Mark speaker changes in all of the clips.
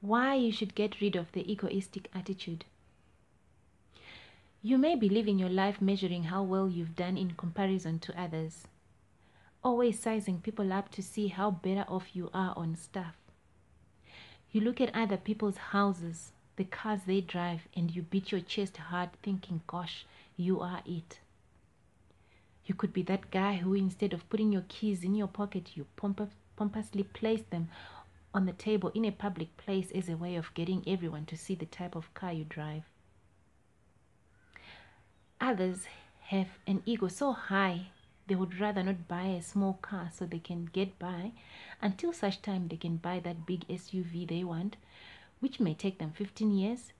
Speaker 1: Why you should get rid of the egoistic attitude. You may be living your life measuring how well you've done in comparison to others, always sizing people up to see how better off you are on stuff. You look at other people's houses, the cars they drive, and you beat your chest hard thinking, gosh, you are it. You could be that guy who, instead of putting your keys in your pocket, you pompously place them on the table in a public place as a way of getting everyone to see the type of car you drive. Others have an ego so high they would rather not buy a small car so they can get by until such time they can buy that big SUV they want, which may take them 15 years,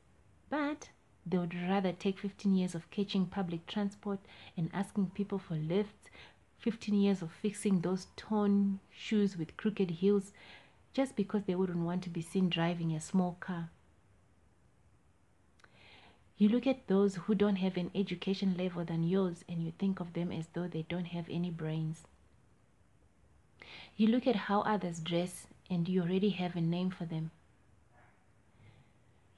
Speaker 1: but they would rather take 15 years of catching public transport and asking people for lifts, 15 years of fixing those torn shoes with crooked heels, just because they wouldn't want to be seen driving a small car. You look at those who don't have an education level than yours and you think of them as though they don't have any brains. You look at how others dress and you already have a name for them.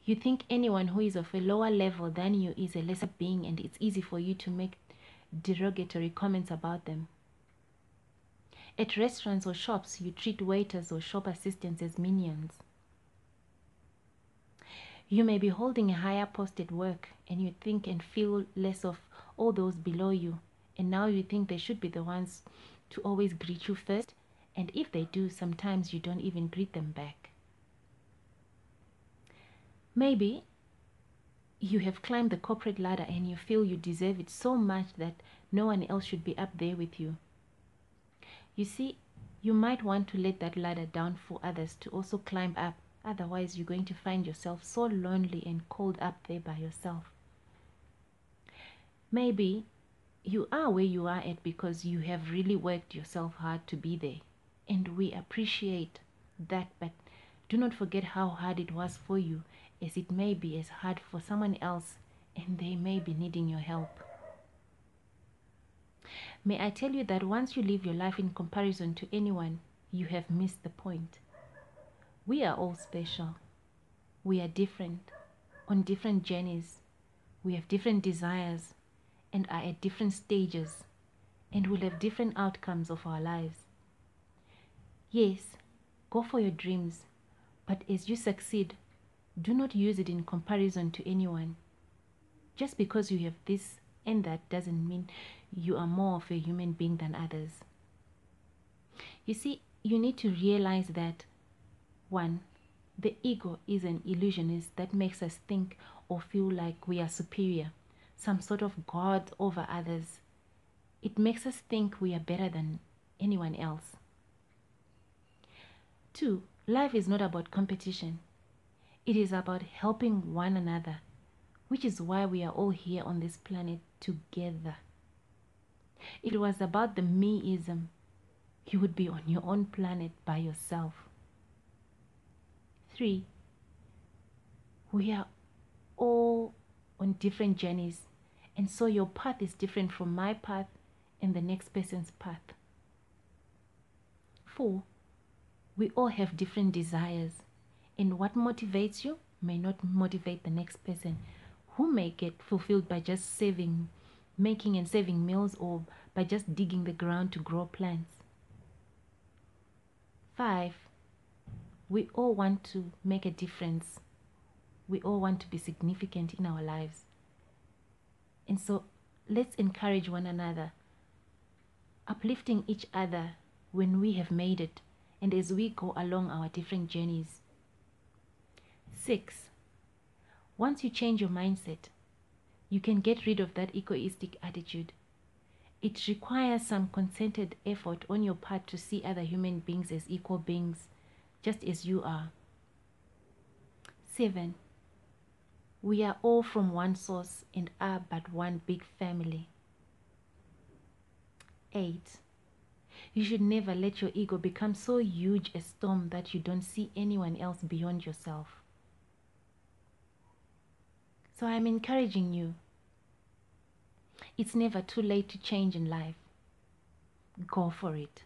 Speaker 1: You think anyone who is of a lower level than you is a lesser being, and it's easy for you to make derogatory comments about them. At restaurants or shops, you treat waiters or shop assistants as minions. You may be holding a higher post at work and you think and feel less of all those below you, and now you think they should be the ones to always greet you first, and if they do, sometimes you don't even greet them back. Maybe you have climbed the corporate ladder and you feel you deserve it so much that no one else should be up there with you. You see, you might want to let that ladder down for others to also climb up. Otherwise, you're going to find yourself so lonely and cold up there by yourself. Maybe you are where you are at because you have really worked yourself hard to be there. And we appreciate that, but do not forget how hard it was for you, as it may be as hard for someone else, and they may be needing your help. May I tell you that once you live your life in comparison to anyone, you have missed the point. We are all special. We are different, on different journeys. We have different desires and are at different stages, and will have different outcomes of our lives. Yes, go for your dreams, but as you succeed, do not use it in comparison to anyone. Just because you have this and that doesn't mean you are more of a human being than others. You see, you need to realize that 1. The ego is an illusionist that makes us think or feel like we are superior, some sort of god over others. It makes us think we are better than anyone else. 2. Life is not about competition. It is about helping one another, which is why we are all here on this planet together. If it was about the me-ism, you would be on your own planet by yourself. 3. We are all on different journeys, and so your path is different from my path and the next person's path. 4. We all have different desires, and what motivates you may not motivate the next person, who may get fulfilled by just making and saving meals, or by just digging the ground to grow plants. 5. We all want to make a difference. We all want to be significant in our lives. And so let's encourage one another, uplifting each other when we have made it and as we go along our different journeys. 6. Once you change your mindset, you can get rid of that egoistic attitude. It requires some concerted effort on your part to see other human beings as equal beings, just as you are. 7. We are all from one source and are but one big family. 8. You should never let your ego become so huge a storm that you don't see anyone else beyond yourself. So I'm encouraging you. It's never too late to change in life. Go for it.